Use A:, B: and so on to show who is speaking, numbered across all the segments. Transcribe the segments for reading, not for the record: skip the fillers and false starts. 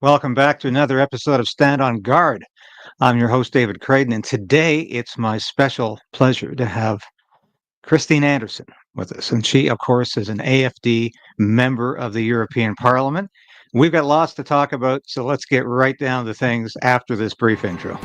A: Welcome back to another episode of Stand on Guard. I'm your host, David Creighton, and today it's my special pleasure to have Christine Anderson with us. And she, of course, is an AFD member of the European Parliament. We've got lots to talk about, so let's get right down to things after this brief intro.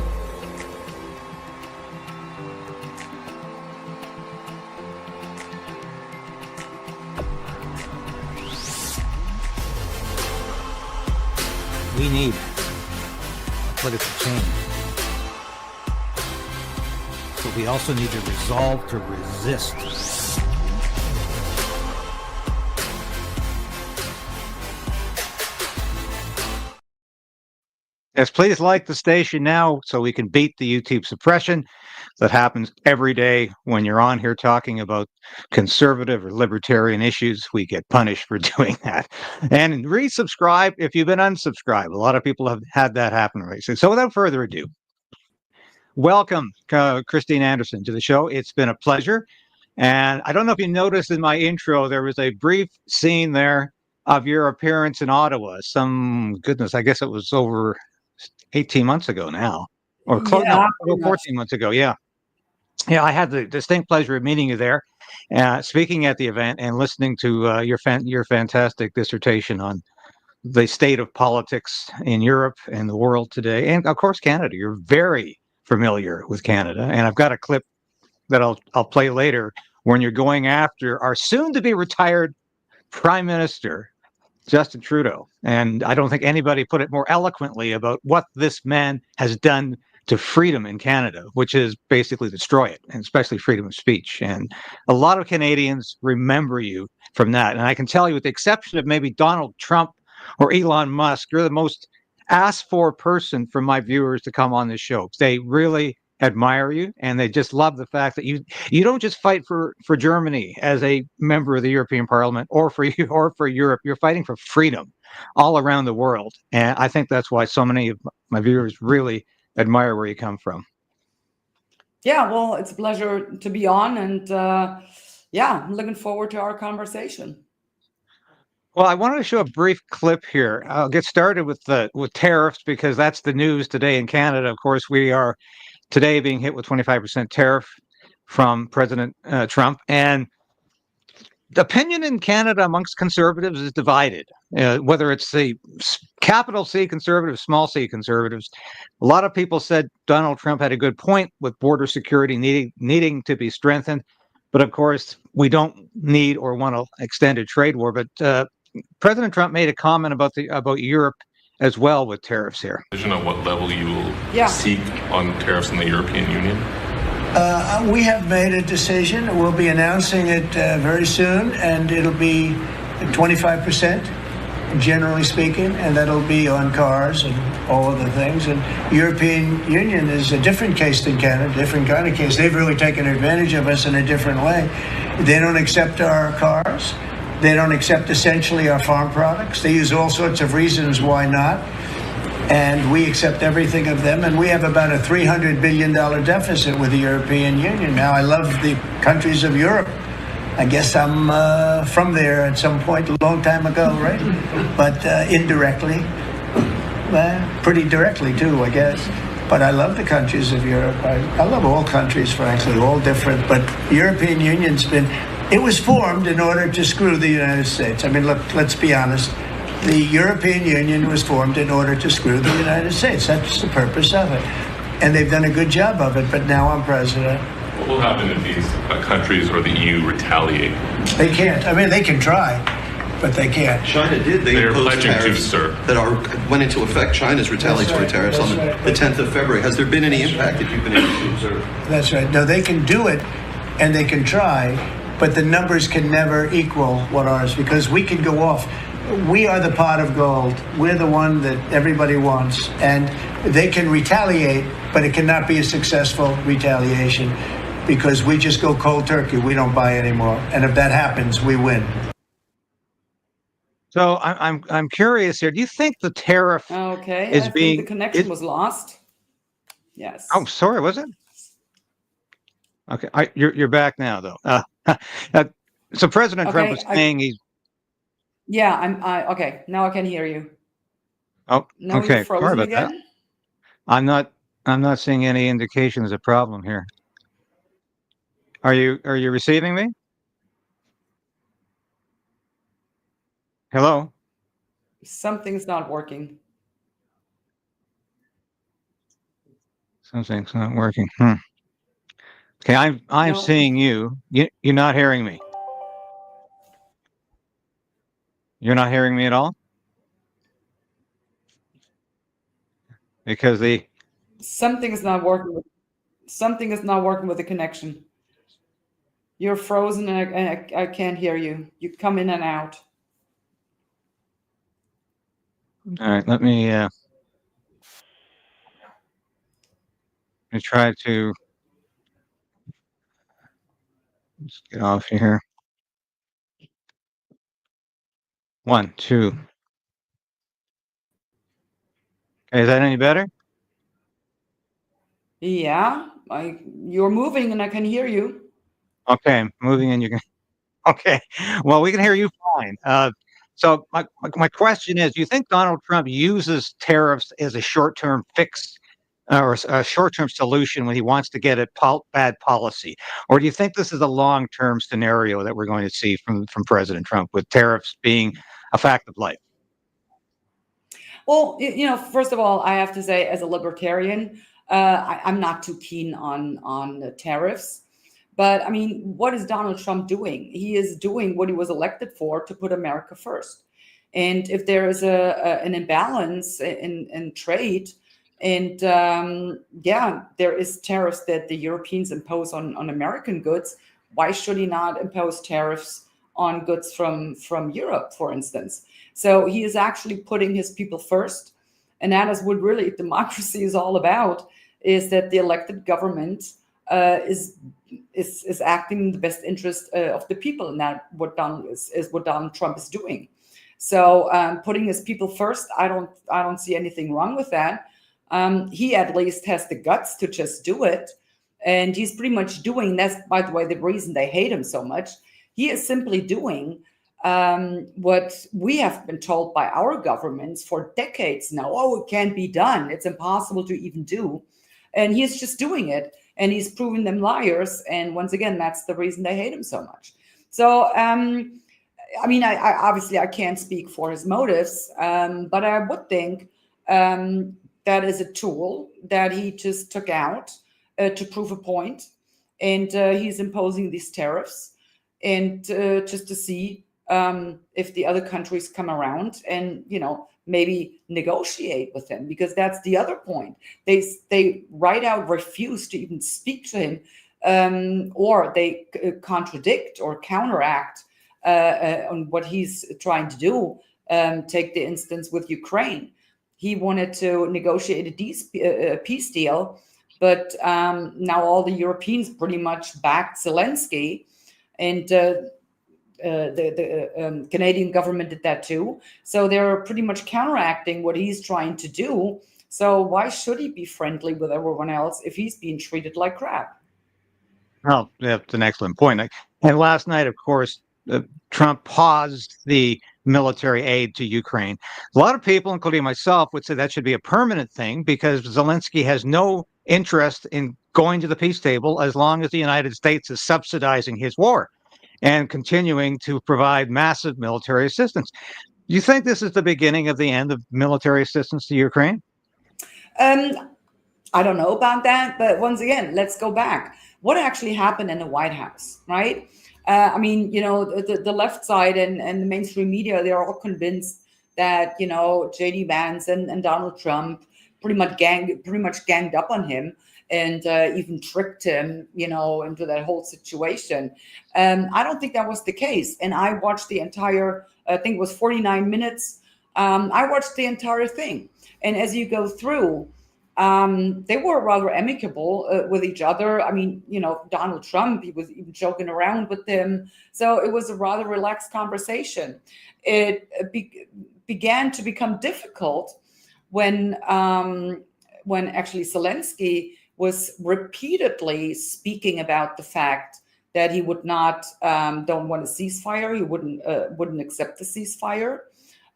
A: We need political change, but we also need to resolve to resist. Yes, please like the station now so we can beat the YouTube suppression that happens every day when you're on here talking about conservative or libertarian issues. We get punished for doing that. And resubscribe if you've been unsubscribed. A lot of people have had that happen recently. So without further ado, welcome, Christine Anderson, to the show. It's been a pleasure. And I don't know if you noticed in my intro, there was a brief scene there of your appearance in Ottawa. I guess it was over 18 months ago now, or close,
B: Yeah,
A: no, 14 months ago. Yeah. Yeah, I had the distinct pleasure of meeting you there, speaking at the event and listening to your fantastic dissertation on the state of politics in Europe and the world today, and of course Canada. You're very familiar with Canada, and I've got a clip that I'll play later when you're going after our soon-to-be retired Prime Minister Justin Trudeau. And I don't think anybody put it more eloquently about what this man has done to freedom in Canada, which is basically destroy it, and especially freedom of speech. And a lot of Canadians remember you from that. And I can tell you, with the exception of maybe Donald Trump or Elon Musk, you're the most asked for person from my viewers to come on this show. They really admire you, and they just love the fact that you don't just fight for Germany as a member of the European Parliament or for you or for Europe. You're fighting for freedom all around the world, and I think that's why so many of my viewers really admire where you come from.
B: Yeah, well, it's a pleasure to be on, and I'm looking forward to our conversation.
A: Well, I wanted to show a brief clip here. I'll get started with tariffs because that's the news today in Canada. Of course, we are today being hit with 25% tariff from President Trump, and the opinion in Canada amongst conservatives is divided. Whether it's the capital C conservatives, small c conservatives, a lot of people said Donald Trump had a good point with border security needing to be strengthened, but of course we don't need or want an extended trade war. But President Trump made a comment about Europe as well with tariffs here.
C: On what level you will seek on tariffs in the European Union?
D: We have made a decision. We'll be announcing it very soon, and it'll be 25%, generally speaking, and that'll be on cars and all other things. And European Union is a different case than Canada, different kind of case. They've really taken advantage of us in a different way. They don't accept our cars. They don't accept essentially our farm products. They use all sorts of reasons why not. And we accept everything of them. And we have about a $300 billion deficit with the European Union. Now, I love the countries of Europe. I guess I'm from there at some point a long time ago, right? But indirectly, pretty directly too, I guess. But I love the countries of Europe. I love all countries, frankly, all different. But the European Union's it was formed in order to screw the United States. I mean, look, let's be honest. The European Union was formed in order to screw the United States. That's the purpose of it. And they've done a good job of it, but now I'm president.
C: What will happen if these countries or the EU retaliate?
D: They can't. I mean, they can try, but they can't.
E: China did.
C: They are
E: imposed
C: pledging
E: tariffs
C: to, sir.
E: That went into effect. China's retaliatory tariffs on the 10th of February. Has there been any impact that you've been able to observe?
D: That's right. No, they can do it, and they can try, but the numbers can never equal what ours, because we can go off. We are the pot of gold. We're the one that everybody wants, and they can retaliate, but it cannot be a successful retaliation because we just go cold turkey. We don't buy anymore, and if that happens, we win.
A: So I'm curious here. Do you think the tariff is being?
B: The connection was lost. Yes.
A: Oh, sorry, was it? Okay, you're back now, though. So President Trump was saying he's.
B: Yeah, okay. Now I can hear you.
A: Oh,
B: Now you're
A: okay. Sorry
B: frozen
A: about that.
B: again.
A: I'm not seeing any indications of problem here. Are you receiving me? Hello?
B: Something's not working.
A: Something's not working. Okay, I'm
B: No.
A: seeing you. You're not hearing me. You're not hearing me at all? Because
B: Something is not working. Something is not working with the connection. You're frozen and I can't hear you. You come in and out.
A: all right, let me try to just get off here. 1, 2. Okay, is that any better?
B: Yeah, you're moving and I can hear you.
A: Okay, I'm moving and you can. Okay, well, we can hear you fine. So my question is, do you think Donald Trump uses tariffs as a short-term fix or a short-term solution when he wants to get at bad policy? Or do you think this is a long-term scenario that we're going to see from President Trump with tariffs being a fact of life?
B: Well, first of all, I have to say, as a libertarian, I'm not too keen on the tariffs. But I mean, what is Donald Trump doing? He is doing what he was elected for, to put America first. And if there is an imbalance in trade, and there is tariffs that the Europeans impose on American goods, why should he not impose tariffs on goods from Europe, for instance? So he is actually putting his people first. And that is what really democracy is all about, is that the elected government is acting in the best interest of the people, and that what Donald Trump is doing. So putting his people first, I don't see anything wrong with that. He at least has the guts to just do it, and he's pretty much doing. That's, by the way, the reason they hate him so much. He is simply doing what we have been told by our governments for decades now. Oh, it can't be done. It's impossible to even do. And he's just doing it. And he's proving them liars. And once again, that's the reason they hate him so much. So, I mean, I obviously I can't speak for his motives, but I would think that is a tool that he just took out to prove a point. And he's imposing these tariffs, and just to see if the other countries come around and, maybe negotiate with him, because that's the other point. They right out refuse to even speak to him, or they contradict or counteract on what he's trying to do. Take the instance with Ukraine. He wanted to negotiate a peace deal, but now all the Europeans pretty much backed Zelensky, and the Canadian government did that too. So they're pretty much counteracting what he's trying to do. So why should he be friendly with everyone else if he's being treated like crap?
A: Well, that's an excellent point. And last night, of course, Trump paused the military aid to Ukraine. A lot of people, including myself, would say that should be a permanent thing, because Zelensky has no interest in going to the peace table as long as the United States is subsidizing his war and continuing to provide massive military assistance. Do you think this is the beginning of the end of military assistance to Ukraine?
B: I don't know about that, but once again, let's go back. What actually happened in the White House, right? I mean, the left side and the mainstream media, they're all convinced that, J.D. Vance and Donald Trump pretty much ganged up on him and even tricked him, into that whole situation. I don't think that was the case. And I watched the entire, I think it was 49 minutes. I watched the entire thing. And as you go through, they were rather amicable with each other. I mean, Donald Trump, he was even joking around with them. So it was a rather relaxed conversation. It began to become difficult when actually Zelensky was repeatedly speaking about the fact that he would not don't want a ceasefire. He wouldn't accept the ceasefire.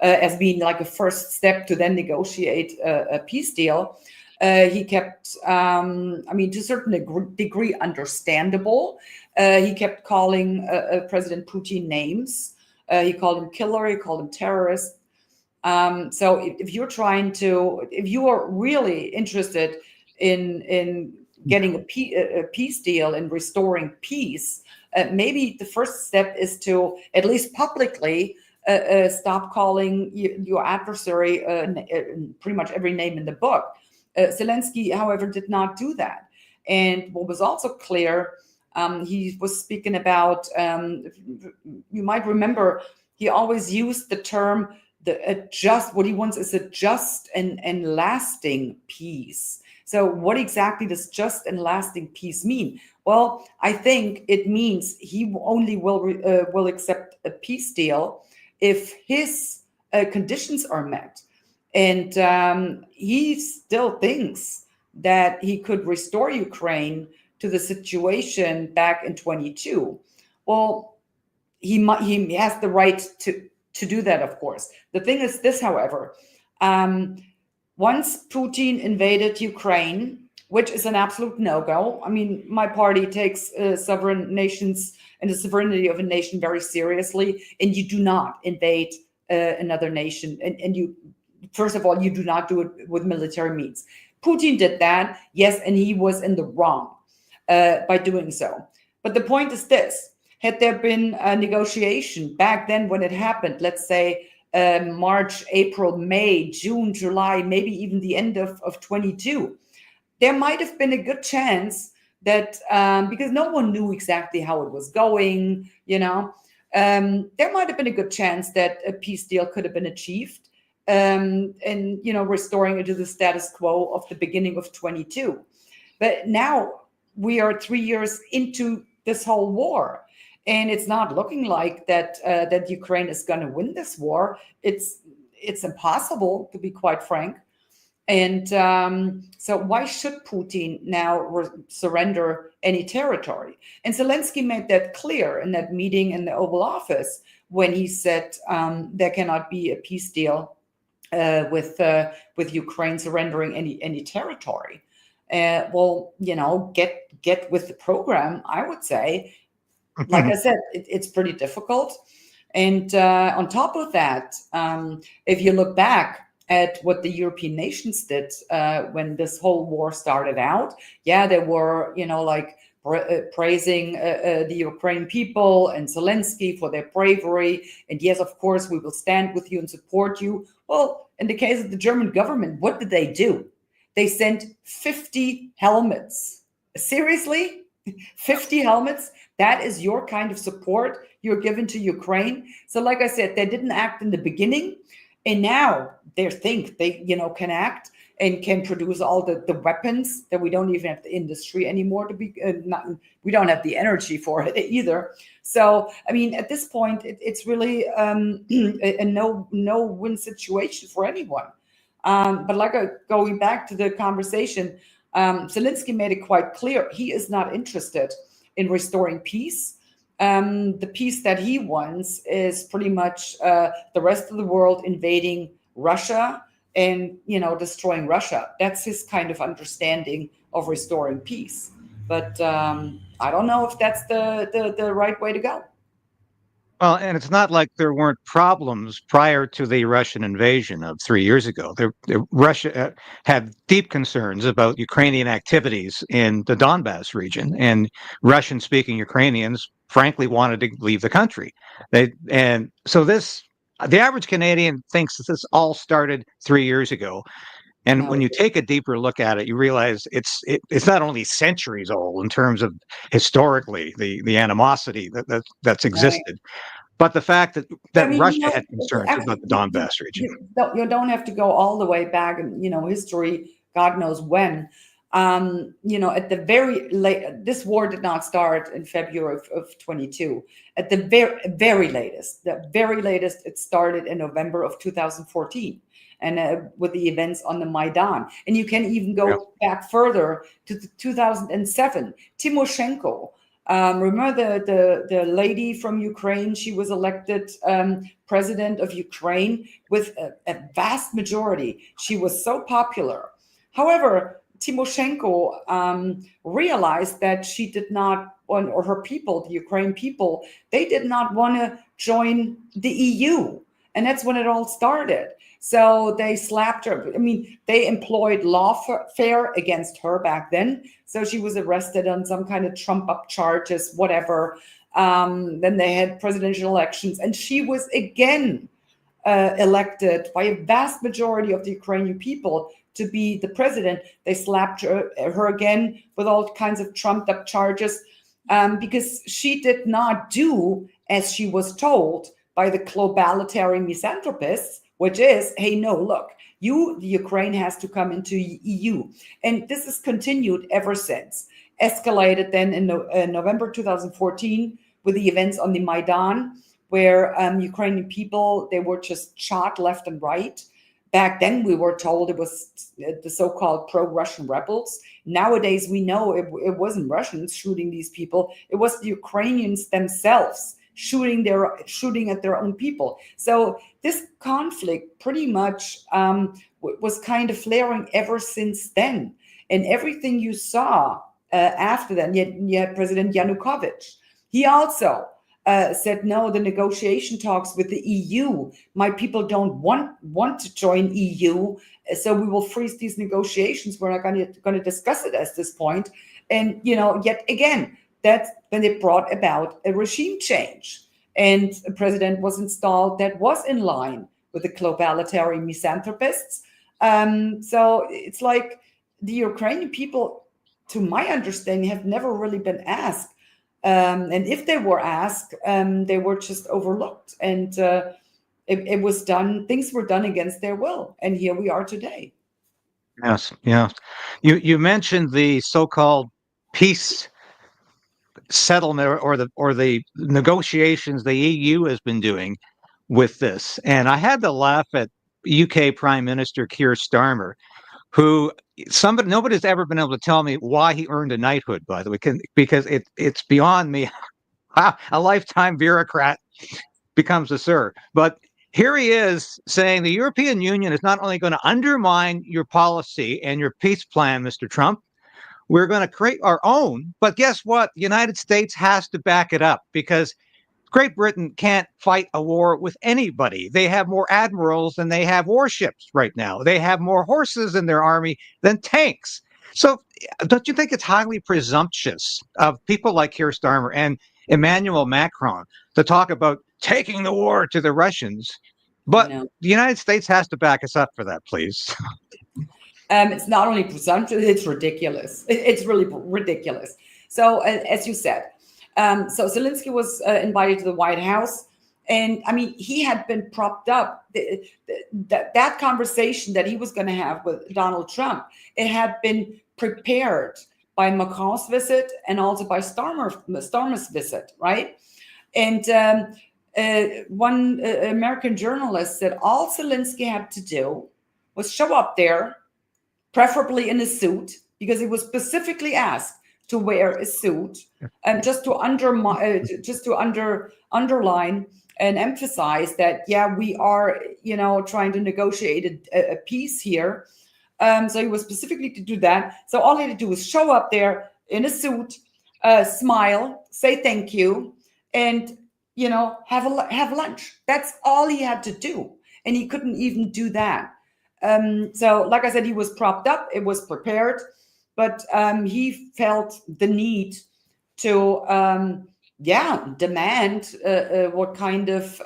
B: as being like a first step to then negotiate a peace deal. He kept, to a certain degree, understandable. He kept calling President Putin names. He called him killer. He called him terrorist. So if you are really interested in getting a peace deal and restoring peace, maybe the first step is to at least publicly stop calling your adversary pretty much every name in the book. Zelensky, however, did not do that. And what was also clear, he was speaking about, you might remember, he always used the term, what he wants is a just and lasting peace. So what exactly does just and lasting peace mean? Well, I think it means he only will accept a peace deal if his conditions are met. And he still thinks that he could restore Ukraine to the situation back in 22. Well, he has the right to do that, of course. The thing is this, however, once Putin invaded Ukraine, which is an absolute no-go. I mean, my party takes sovereign nations and the sovereignty of a nation very seriously, and you do not invade another nation. And you, first of all, you do not do it with military means. Putin did that, yes, and he was in the wrong by doing so. But the point is this: had there been a negotiation back then when it happened, let's say March, April, May, June, July, maybe even the end of 22, there might have been a good chance that, because no one knew exactly how it was going, there might have been a good chance that a peace deal could have been achieved, and, restoring it to the status quo of the beginning of 22. But now we are 3 years into this whole war. And it's not looking like that Ukraine is going to win this war. It's impossible, to be quite frank. And so why should Putin now surrender any territory? And Zelensky made that clear in that meeting in the Oval Office when he said there cannot be a peace deal with Ukraine surrendering any territory. Get with the program, I would say. Like I said, it's pretty difficult. And on top of that, if you look back at what the European nations did when this whole war started out, they were, praising the Ukrainian people and Zelensky for their bravery. And yes, of course, we will stand with you and support you. Well, in the case of the German government, what did they do? They sent 50 helmets. Seriously? 50 helmets? That is your kind of support you're giving to Ukraine. So like I said, they didn't act in the beginning, and now they think they can act and can produce all the weapons that we don't even have the industry anymore to be we don't have the energy for it either. So I mean, at this point, it's really a no-win situation for anyone. But going back to the conversation, Zelensky made it quite clear he is not interested in restoring peace. The peace that he wants is pretty much the rest of the world invading Russia and destroying Russia. That's his kind of understanding of restoring peace. But I don't know if that's the right way to go.
A: Well, and it's not like there weren't problems prior to the Russian invasion of 3 years ago. Russia had deep concerns about Ukrainian activities in the Donbass region, and Russian-speaking Ukrainians, frankly, wanted to leave the country. The average Canadian thinks that this all started 3 years ago. And when you take a deeper look at it, you realize it's not only centuries old in terms of historically the animosity that's existed, but the fact that Russia had concerns about the Donbass region.
B: You don't have to go all the way back in history, God knows when. At the very late, this war did not start in February of 22. At the very latest, it started in November of 2014. And with the events on the Maidan. And you can even go back further to 2007. Timoshenko Remember the lady from Ukraine? She was elected president of Ukraine with a vast majority. She was so popular. However, Tymoshenko realized that she did not want, or her people, the Ukraine people, they did not want to join the EU. And that's when it all started. So they slapped her. I mean, they employed lawfare against her back then. So she was arrested on some kind of trump-up charges, whatever. Then they had presidential elections. And she was again elected by a vast majority of the Ukrainian people to be the president. They slapped her again with all kinds of trumped-up charges because she did not do as she was told by the globalitarian misanthropists, which is, hey, no, look, the Ukraine has to come into EU. And this has continued ever since. Escalated then in November 2014 with the events on the Maidan, where Ukrainian people, they were just shot left and right. Back then, we were told it was the so-called pro-Russian rebels. Nowadays, we know it wasn't Russians shooting these people. It was the Ukrainians themselves shooting at their own people. So this conflict pretty much was kind of flaring ever since then. And everything you saw after that, you had President Yanukovych. He also said, no, the negotiation talks with the EU. My people don't want to join EU, so we will freeze these negotiations. We're not going to discuss it at this point. And, yet again, that's when it brought about a regime change. And a president was installed that was in line with the globalitarian misanthropists. So it's like the Ukrainian people, to my understanding, have never really been asked. And if they were asked, they were just overlooked. And it was done, things were done against their will. And here we are today.
A: Yes, yeah. You mentioned the so-called peace settlement or the negotiations the EU has been doing with this. And I had to laugh at UK Prime Minister Keir Starmer, who nobody's ever been able to tell me why he earned a knighthood, by the way, because it's beyond me how a lifetime bureaucrat becomes a sir. But here he is saying the European Union is not only going to undermine your policy and your peace plan, Mr. Trump, we're going to create our own. But guess what? The United States has to back it up because Great Britain can't fight a war with anybody. They have more admirals than they have warships right now. They have more horses in their army than tanks. So don't you think it's highly presumptuous of people like Keir Starmer and Emmanuel Macron to talk about taking the war to the Russians? But the United States has to back us up for that, please.
B: It's not only presumptuous, it's ridiculous. It's really ridiculous. So as you said, so Zelensky was invited to the White House. And I mean, he had been propped up. That conversation that he was going to have with Donald Trump, it had been prepared by Macron's visit and also by Starmer's visit, right? And one American journalist said all Zelensky had to do was show up there, preferably in a suit, because he was specifically asked to wear a suit, and just to underline and emphasize that, yeah, we are, trying to negotiate a peace here. So he was specifically to do that. So all he had to do was show up there in a suit, smile, say thank you, and have lunch. That's all he had to do, and he couldn't even do that. So, like I said, he was propped up. It was prepared. But he felt the need to, demand what kind of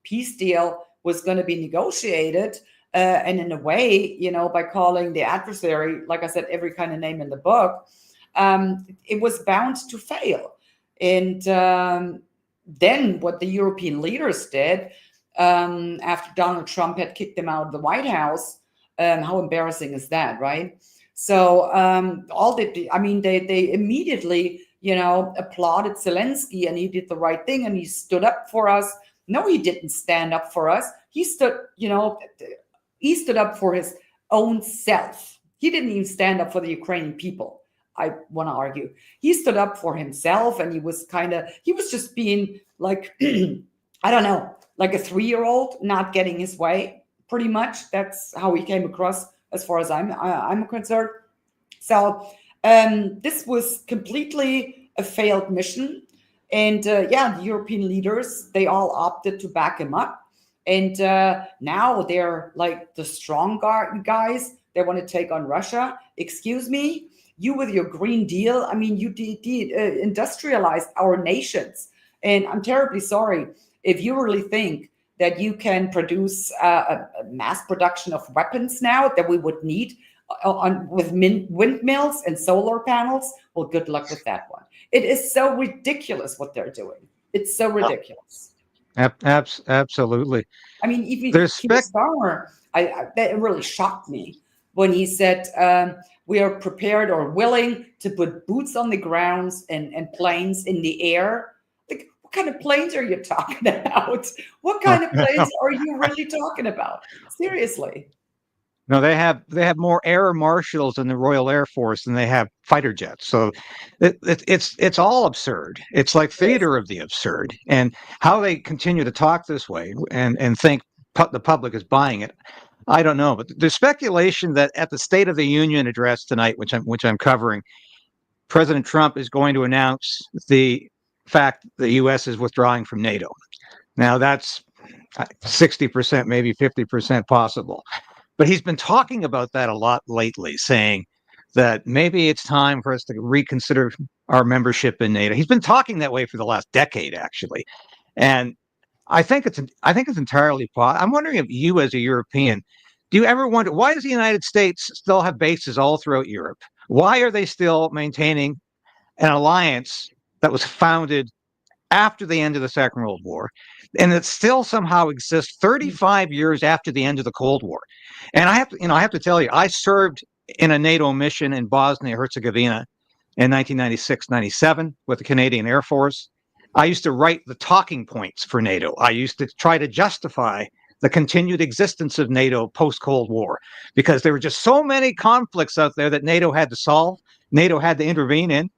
B: peace deal was going to be negotiated. And in a way, by calling the adversary, like I said, every kind of name in the book, it was bound to fail. And then what the European leaders did after Donald Trump had kicked them out of the White House, how embarrassing is that, right? So they immediately, applauded Zelensky, and he did the right thing, and he stood up for us. No, he didn't stand up for us. He stood up for his own self. He didn't even stand up for the Ukrainian people. I want to argue. He stood up for himself, and he was just being like, I don't know, like a 3-year-old not getting his way, pretty much. That's how he came across as far as I'm concerned. So this was completely a failed mission. And the European leaders, they all opted to back him up. And now they're like the strong guys. They want to take on Russia. Excuse me, you with your Green Deal, I mean, you industrialized our nations. And I'm terribly sorry if you really think that you can produce a mass production of weapons now that we would need with windmills and solar panels. Well, good luck with that one. It is so ridiculous what they're doing. It's so ridiculous.
A: Absolutely.
B: I mean, even Keir Starmer, that really shocked me when he said we are prepared or willing to put boots on the grounds and planes in the air. Like, what kind of planes are you talking about? What kind of planes are you really talking about? Seriously.
A: No, they have more air marshals in the Royal Air Force than they have fighter jets. So it's all absurd. It's like theater of the absurd. And how they continue to talk this way and think the public is buying it, I don't know. But there's speculation that at the State of the Union address tonight, which I'm covering, President Trump is going to announce the fact the U.S. is withdrawing from NATO. Now that's 60%, maybe 50% possible. But he's been talking about that a lot lately, saying that maybe it's time for us to reconsider our membership in NATO. He's been talking that way for the last decade, actually. And I think it's entirely possible. I'm wondering if you, as a European, do you ever wonder, why does the United States still have bases all throughout Europe? Why are they still maintaining an alliance that was founded after the end of the Second World War, and it still somehow exists 35 years after the end of the Cold War? And I have to tell you, I served in a NATO mission in Bosnia-Herzegovina in 1996-97 with the Canadian Air Force. I used to write the talking points for NATO. I used to try to justify the continued existence of NATO post-Cold War, because there were just so many conflicts out there that NATO had to solve, NATO had to intervene in.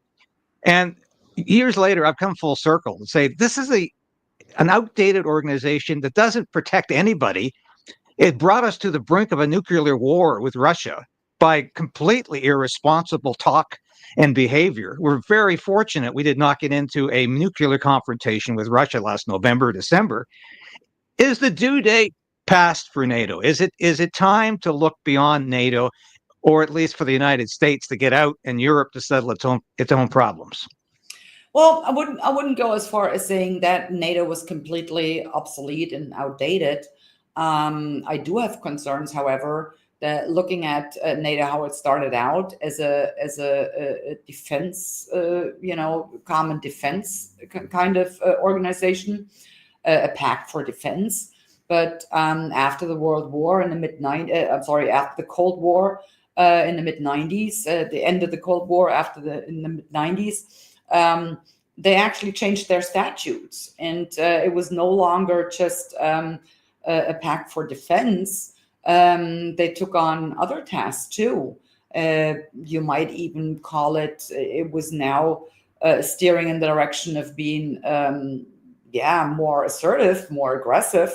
A: And years later, I've come full circle and say this is an outdated organization that doesn't protect anybody. It brought us to the brink of a nuclear war with Russia by completely irresponsible talk and behavior. We're very fortunate we did not get into a nuclear confrontation with Russia last November, December. Is the due date passed for NATO? Is it time to look beyond NATO, or at least for the United States to get out and Europe to settle its own problems?
B: Well, I wouldn't go as far as saying that NATO was completely obsolete and outdated. I do have concerns, however, that looking at NATO, how it started out as a defense, common defense kind of organization, a pact for defense. But after the World War in the after the Cold War in the mid-90s, the end of the Cold War in the mid-90s, they actually changed their statutes, and it was no longer just a pact for defense. They took on other tasks too. You might even call it was now steering in the direction of being more assertive, more aggressive.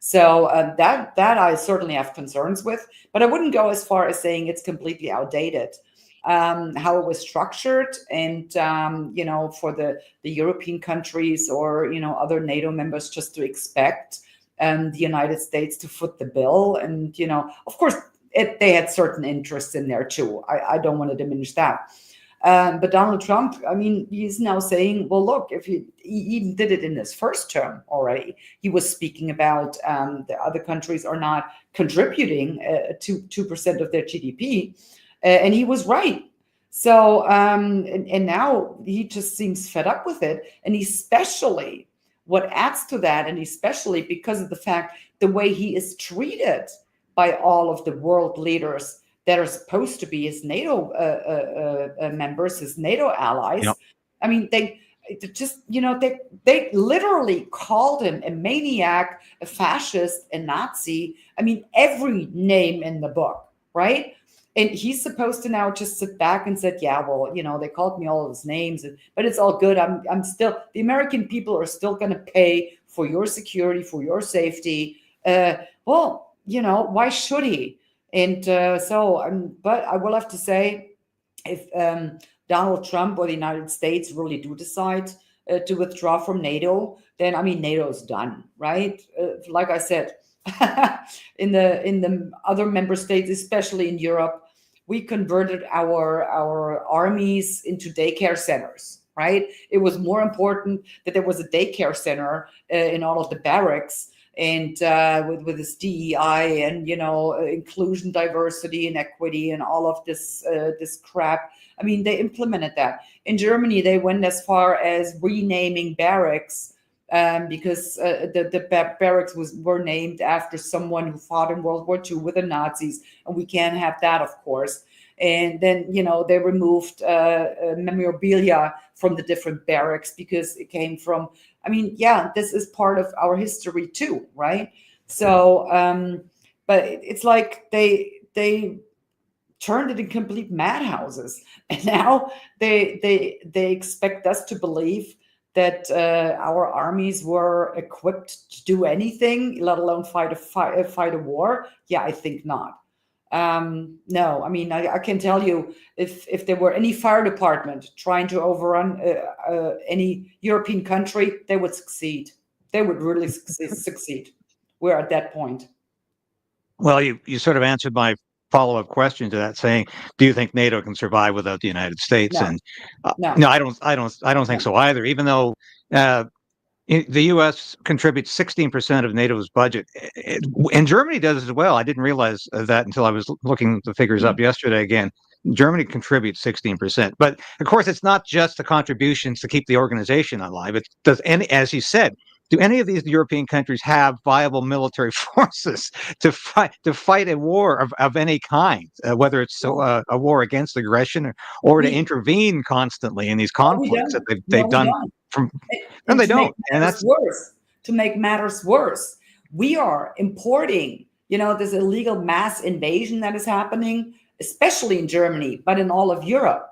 B: So that I certainly have concerns with, but I wouldn't go as far as saying it's completely outdated. How it was structured, and for the European countries or other NATO members just to expect the United States to foot the bill, and of course they had certain interests in there too. I don't want to diminish that. But Donald Trump, I mean, he's now saying, well, look, if he even did it in his first term already, he was speaking about the other countries are not contributing to 2% of their GDP. And he was right. So, and now he just seems fed up with it. And especially what adds to that, and especially because of the fact, the way he is treated by all of the world leaders that are supposed to be his NATO members, his NATO allies. Yep. I mean, they just, they literally called him a maniac, a fascist, a Nazi. I mean, every name in the book, right? And he's supposed to now just sit back and said, yeah, well, they called me all those names, but it's all good. I'm still, the American people are still going to pay for your security, for your safety. Well, why should he? And but I will have to say, if Donald Trump or the United States really do decide to withdraw from NATO, then NATO's done, right? Like I said, in the other member states, especially in Europe, we converted our armies into daycare centers, right? It was more important that there was a daycare center in all of the barracks, and with this DEI and inclusion, diversity, and equity, and all of this crap. They implemented that. In Germany, they went as far as renaming barracks because the barracks were named after someone who fought in World War II with the Nazis, and we can't have that, of course. And then they removed memorabilia from the different barracks because it came from. This is part of our history too, right? So, but it's like they turned it in complete madhouses, and now they expect us to believe that our armies were equipped to do anything, let alone fight a war. Yeah, I think not. No, I can tell you, if there were any fire department trying to overrun any European country, they would succeed. They would really succeed. We're at that point.
A: Well, you sort of answered my follow-up question to that, saying, do you think NATO can survive without the United States?
B: No.
A: And
B: No,
A: I don't think so either, even though the U.S. contributes 16% of NATO's budget, and Germany does as well. I didn't realize that until I was looking the figures up yesterday again. Germany contributes 16%, but of course, it's not just the contributions to keep the organization alive. It does, and as you said, do any of these European countries have viable military forces to fight a war of any kind, whether it's a war against aggression or to intervene constantly in these conflicts that they've done from. And they don't. And that's
B: worse. To make matters worse, we are importing, this illegal mass invasion that is happening, especially in Germany, but in all of Europe.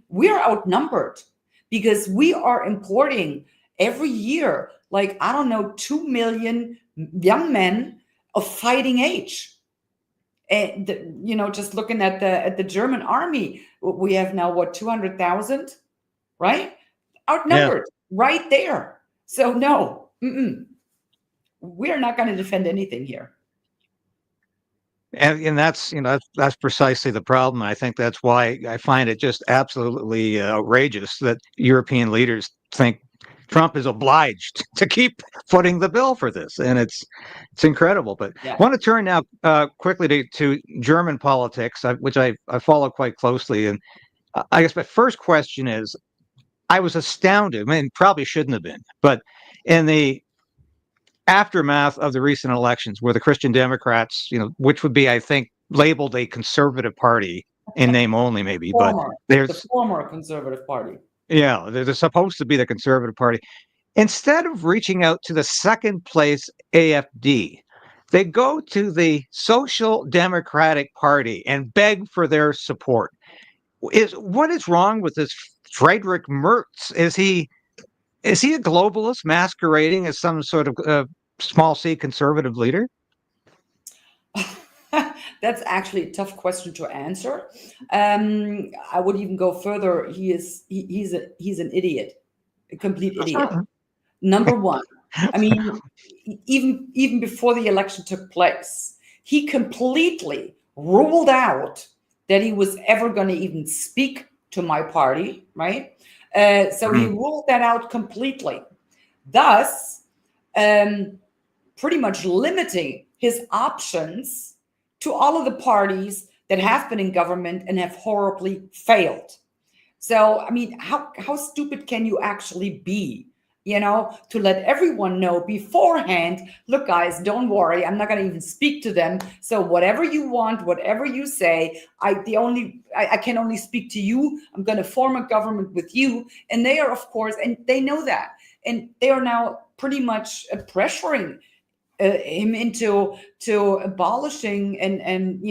B: We're outnumbered because we are importing every year, 2 million young men of fighting age. And just looking at the German army, we have now 200,000, right? Outnumbered, right there. So no, we're not going to defend anything here.
A: And that's that's precisely the problem. I think that's why I find it just absolutely outrageous that European leaders think Trump is obliged to keep footing the bill for this, and it's incredible. But I want to turn now quickly to German politics, which I follow quite closely. And I guess my first question is, I was astounded. Probably shouldn't have been, but in the aftermath of the recent elections, where the Christian Democrats, which would be, I think, labeled a conservative party in name only, maybe, but there's
B: the former conservative party.
A: Yeah, they're supposed to be the conservative party. Instead of reaching out to the second place AFD, they go to the Social Democratic Party and beg for their support. What is wrong with this Friedrich Merz? Is he a globalist masquerading as some sort of small c conservative leader?
B: That's actually a tough question to answer. I would even go further. He's an idiot, a complete idiot. Number one, even before the election took place, he completely ruled out that he was ever going to even speak to my party, right? So he ruled that out completely, thus pretty much limiting his options to all of the parties that have been in government and have horribly failed. So, how stupid can you actually be, to let everyone know beforehand, look, guys, don't worry, I'm not going to even speak to them. So whatever you want, whatever you say, I can only speak to you. I'm going to form a government with you. And they are, of course, and they know that. And they are now pretty much pressuring him into abolishing and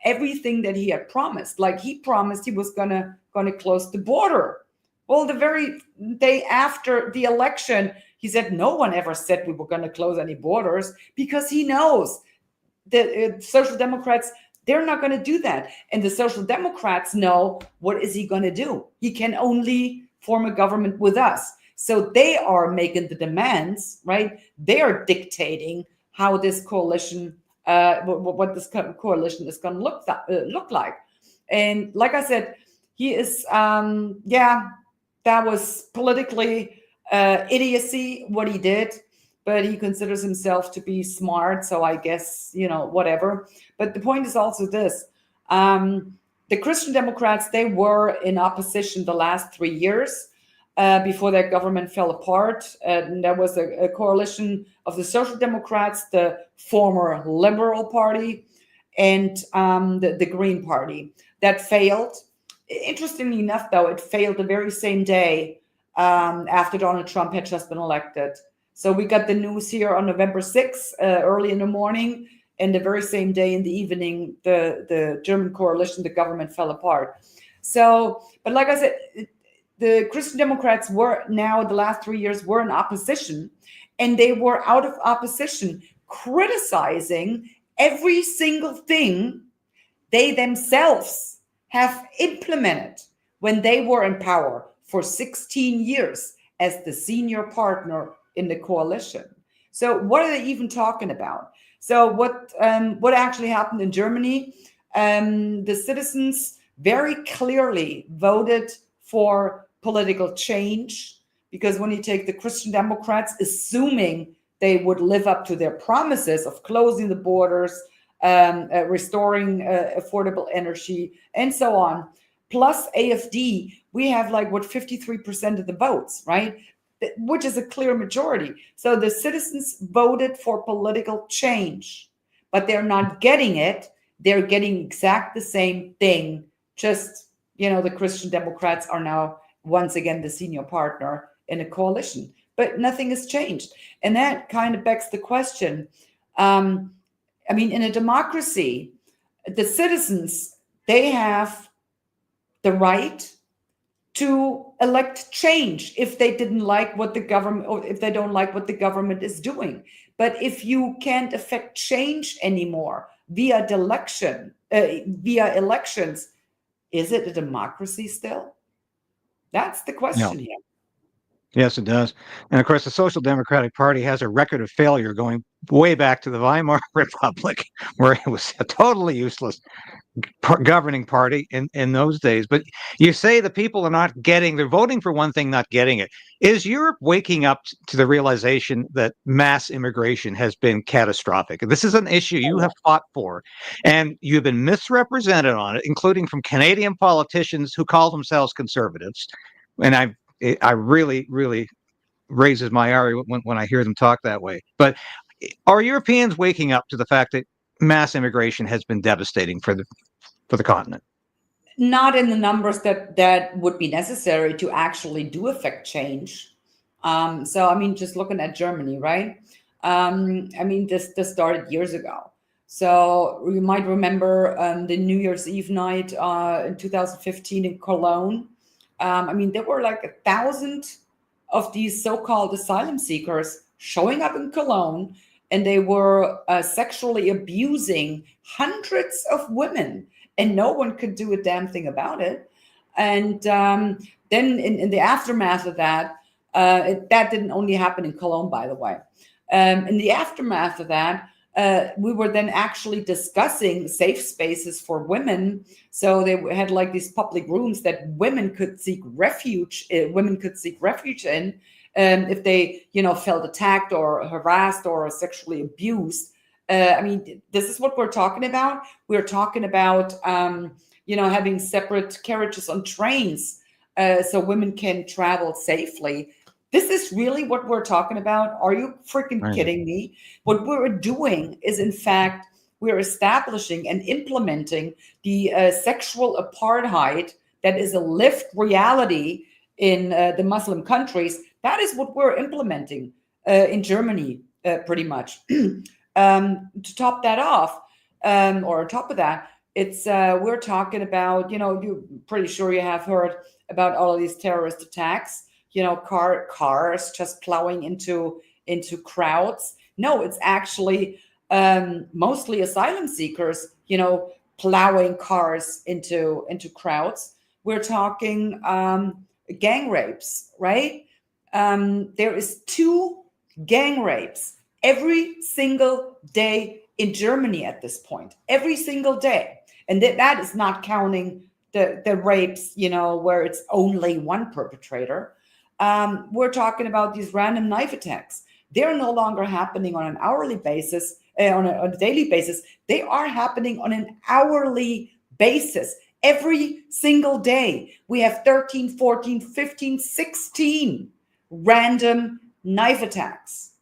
B: everything that he had promised. Like he promised he was gonna close the border. Well, the very day after the election, he said no one ever said we were going to close any borders, because he knows that Social Democrats, they're not going to do that. And the Social Democrats know, what is he going to do? He can only form a government with us. So they are making the demands, right? They are dictating how this coalition, what this coalition is going to look like. And like I said, he is, that was politically idiocy what he did, but he considers himself to be smart. So I guess, whatever. But the point is also this. The Christian Democrats, they were in opposition the last 3 years before their government fell apart. And there was a coalition of the Social Democrats, the former Liberal Party, and the Green Party that failed. Interestingly enough, though, it failed the very same day after Donald Trump had just been elected. So we got the news here on November 6th, early in the morning, and the very same day in the evening, the German coalition, the government fell apart. So, but like I said, the Christian Democrats were now, the last 3 years, were in opposition, and they were out of opposition criticizing every single thing they themselves have implemented when they were in power for 16 years as the senior partner in the coalition. So what are they even talking about? So what actually happened in Germany? The citizens very clearly voted for political change, because when you take the Christian Democrats, assuming they would live up to their promises of closing the borders, restoring affordable energy, and so on, plus AFD, we have 53% of the votes, right? Which is a clear majority. So the citizens voted for political change, but they're not getting it. They're getting exact the same thing. Just, the Christian Democrats are now once again the senior partner in a coalition, but nothing has changed. And that kind of begs the question, in a democracy, the citizens, they have the right to elect change if they didn't like what the government, or if they don't like what the government is doing. But if you can't affect change anymore via elections, is it a democracy still? That's the question here.
A: Yes, it does. And of course, the Social Democratic Party has a record of failure going way back to the Weimar Republic, where it was a totally useless governing party in those days. But you say the people are not getting, they're voting for one thing, not getting it. Is Europe waking up to the realization that mass immigration has been catastrophic? This is an issue you have fought for, and you've been misrepresented on it, including from Canadian politicians who call themselves conservatives. And I really, really raises my ire when I hear them talk that way. But are Europeans waking up to the fact that mass immigration has been devastating for the continent?
B: Not in the numbers that would be necessary to actually do affect change. Just looking at Germany, right? This started years ago. So you might remember the New Year's Eve night in 2015 in Cologne. There were 1,000 of these so-called asylum seekers showing up in Cologne, and they were sexually abusing hundreds of women, and no one could do a damn thing about it. And then in the aftermath of that, that didn't only happen in Cologne, by the way. In the aftermath of that, we were then actually discussing safe spaces for women. So they had these public rooms that women could seek refuge. Women could seek refuge in if they, felt attacked or harassed or sexually abused. This is what we're talking about. We're talking about, having separate carriages on trains so women can travel safely. This is really what we're talking about. Are you freaking kidding me? What we're doing is, in fact, we're establishing and implementing the sexual apartheid that is a lived reality in the Muslim countries. That is what we're implementing in Germany, pretty much. To top that off, or on top of that, It's we're talking about, you're pretty sure you have heard about all of these terrorist attacks, cars just plowing into crowds. No, it's actually mostly asylum seekers, plowing cars into crowds. We're talking gang rapes, right? There is 2 gang rapes every single day in Germany at this point, every single day. And that is not counting the rapes, where it's only one perpetrator. We're talking about these random knife attacks. They're no longer happening on an hourly basis, on a daily basis. They are happening on an hourly basis. Every single day, we have 13, 14, 15, 16 random knife attacks.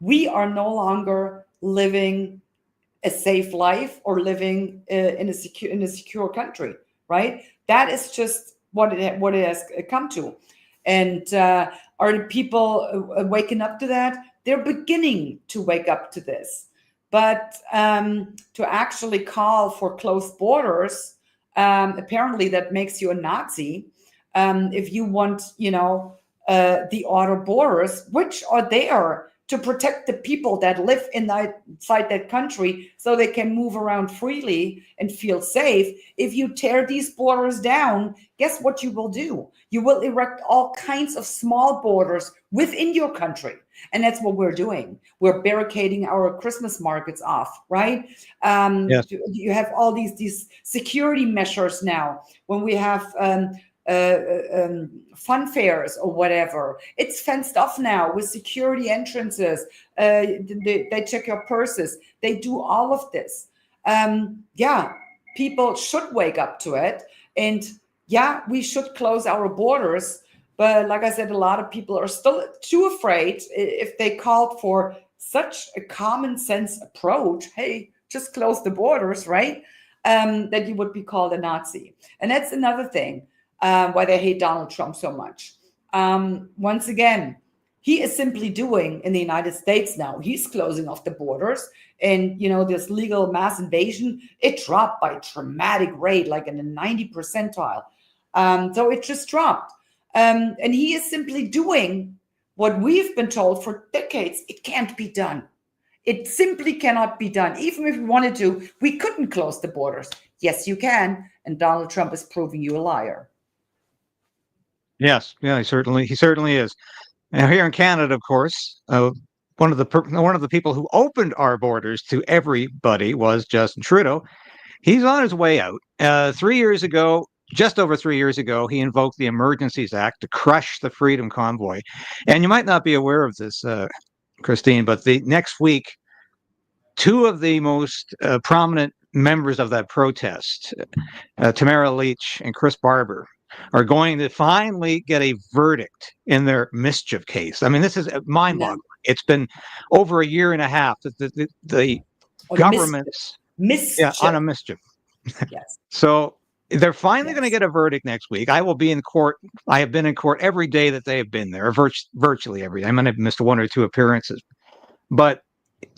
B: We are no longer living a safe life or living in a secure country, right? That is just what it has come to. And are the people waking up to that? They're beginning to wake up to this. But to actually call for closed borders, apparently that makes you a Nazi. If you want, the outer borders, which are there to protect the people that live inside that country so they can move around freely and feel safe. If you tear these borders down, guess what you will do? You will erect all kinds of small borders within your country. And that's what we're doing. We're barricading our Christmas markets off, right?
A: Yes.
B: You have all these security measures now. When we have fun fairs or whatever, it's fenced off now with security entrances. They check your purses. They do all of this. People should wake up to it. And we should close our borders. But like I said, a lot of people are still too afraid. If they called for such a common sense approach, hey, just close the borders, right? That you would be called a Nazi. And that's another thing. Why they hate Donald Trump so much. Once again, he is simply doing in the United States now, he's closing off the borders, and this legal mass invasion, it dropped by a dramatic rate, like in the 90 percentile. So it just dropped. And he is simply doing what we've been told for decades. It can't be done. It simply cannot be done. Even if we wanted to, we couldn't close the borders. Yes, you can. And Donald Trump is proving you a liar.
A: Yes, he certainly is. Now, here in Canada, of course, one of the people who opened our borders to everybody was Justin Trudeau. He's on his way out. 3 years ago, just over 3 years ago, he invoked the Emergencies Act to crush the Freedom Convoy. And you might not be aware of this, Christine, but the next week, 2 of the most prominent members of that protest, Tamara Leach and Chris Barber, are going to finally get a verdict in their mischief case. I mean, this is mind-boggling. Yeah. It's been over a year and a half that the government's on a mischief.
B: Yes.
A: So they're finally going to get a verdict next week. I will be in court. I have been in court every day that they have been there, virtually every day. I might have missed 1 or 2 appearances, but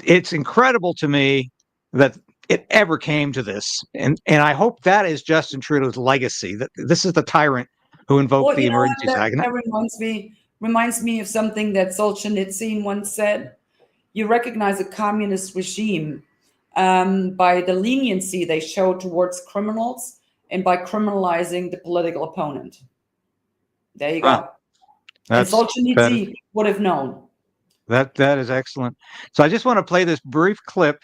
A: it's incredible to me that it ever came to this, and I hope that is Justin Trudeau's legacy. That this is the tyrant who invoked the Emergencies Act.
B: That reminds me of something that Solzhenitsyn once said. You recognize a communist regime by the leniency they show towards criminals and by criminalizing the political opponent. There you go. And Solzhenitsyn would have known.
A: That is excellent. So I just want to play this brief clip.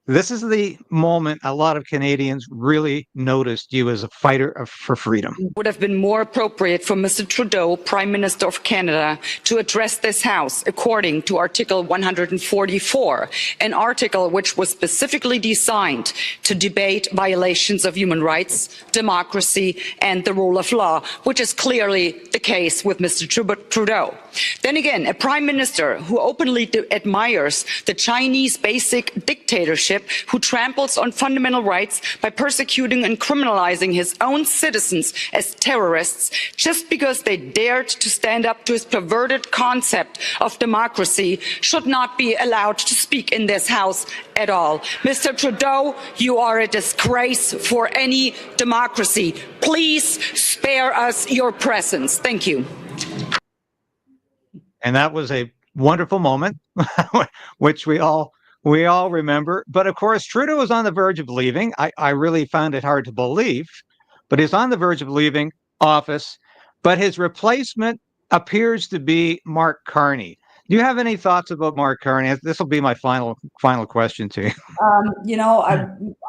A: This is the moment a lot of Canadians really noticed you as a fighter for freedom.
F: It would have been more appropriate for Mr. Trudeau, Prime Minister of Canada, to address this House according to Article 144, an article which was specifically designed to debate violations of human rights, democracy, and the rule of law, which is clearly the case with Mr. Trudeau. Then again, a Prime Minister who openly admires the Chinese basic dictatorship dictatorship who tramples on fundamental rights by persecuting and criminalizing his own citizens as terrorists just because they dared to stand up to his perverted concept of democracy should not be allowed to speak in this House at all. Mr. Trudeau, you are a disgrace for any democracy. Please spare us your presence. Thank you.
A: And that was a wonderful moment, which we all remember. But of course, Trudeau is on the verge of leaving. I really found it hard to believe, but he's on the verge of leaving office. But his replacement appears to be Mark Carney. Do you have any thoughts about Mark Carney? This will be my final question to you.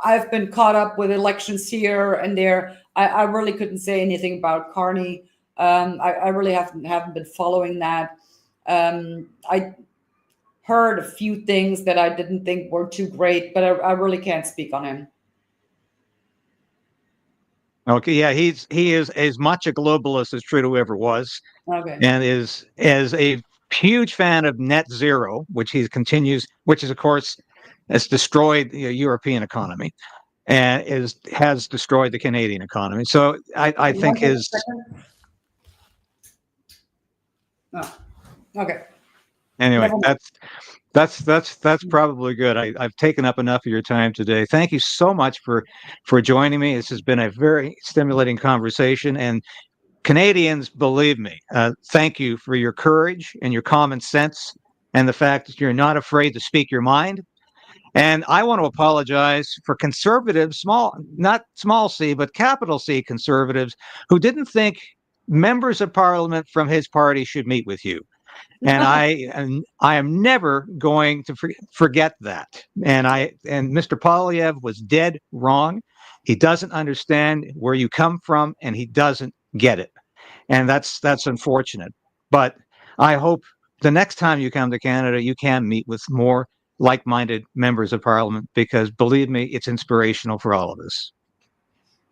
B: I've been caught up with elections here and there. I really couldn't say anything about Carney. I really haven't been following that. I heard a few things that I didn't think were too great, but I really can't speak on him.
A: Okay, yeah, he is as much a globalist as Trudeau ever was, and is a huge fan of net zero, which he continues, which is of course has destroyed the European economy, and has destroyed the Canadian economy. So I think his.
B: Oh, okay.
A: Anyway, that's probably good. I've taken up enough of your time today. Thank you so much for joining me. This has been a very stimulating conversation, and Canadians, believe me, thank you for your courage and your common sense and the fact that you're not afraid to speak your mind. And I want to apologize for conservatives, not small c, but capital C conservatives, who didn't think members of parliament from his party should meet with you. And I am never going to forget that. And Mr. Poilievre was dead wrong. He doesn't understand where you come from, and he doesn't get it. And that's unfortunate. But I hope the next time you come to Canada, you can meet with more like-minded members of parliament, because believe me, it's inspirational for all of us.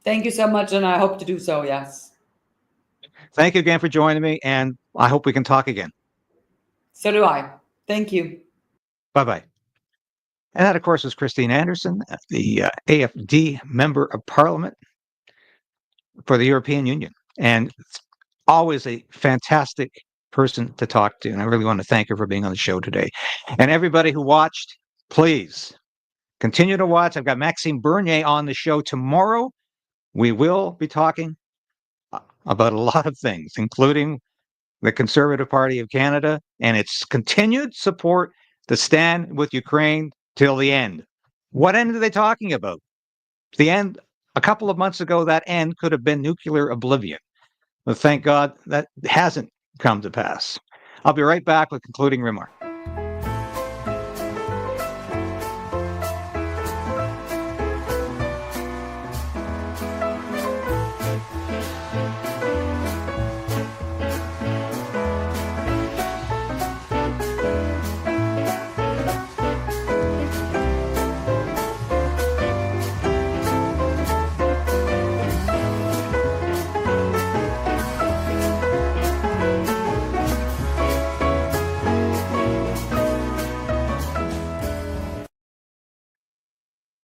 B: Thank you so much, and I hope to do so, yes.
A: Thank you again for joining me, and I hope we can talk again.
B: So do I. Thank you.
A: Bye-bye. And that, of course, is Christine Anderson, the AFD Member of Parliament for the European Union. And it's always a fantastic person to talk to. And I really want to thank her for being on the show today. And everybody who watched, please continue to watch. I've got Maxime Bernier on the show tomorrow. We will be talking about a lot of things, including the Conservative Party of Canada and its continued support to stand with Ukraine till the end. What end are they talking about? The end, a couple of months ago, that end could have been nuclear oblivion. But thank God that hasn't come to pass. I'll be right back with concluding remarks.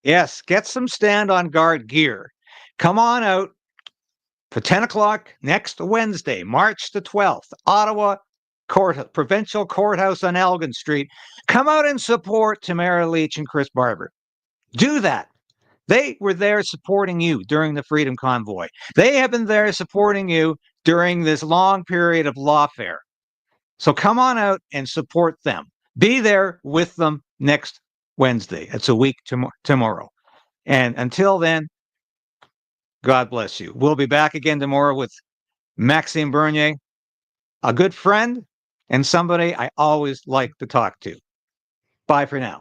A: Yes, get some Stand on Guard gear. Come on out for 10 o'clock next Wednesday, March the 12th, Ottawa Provincial Courthouse on Elgin Street. Come out and support Tamara Leach and Chris Barber. Do that. They were there supporting you during the Freedom Convoy. They have been there supporting you during this long period of lawfare. So come on out and support them. Be there with them next Wednesday. It's a week tomorrow. And until then, God bless you. We'll be back again tomorrow with Maxime Bernier, a good friend and somebody I always like to talk to. Bye for now.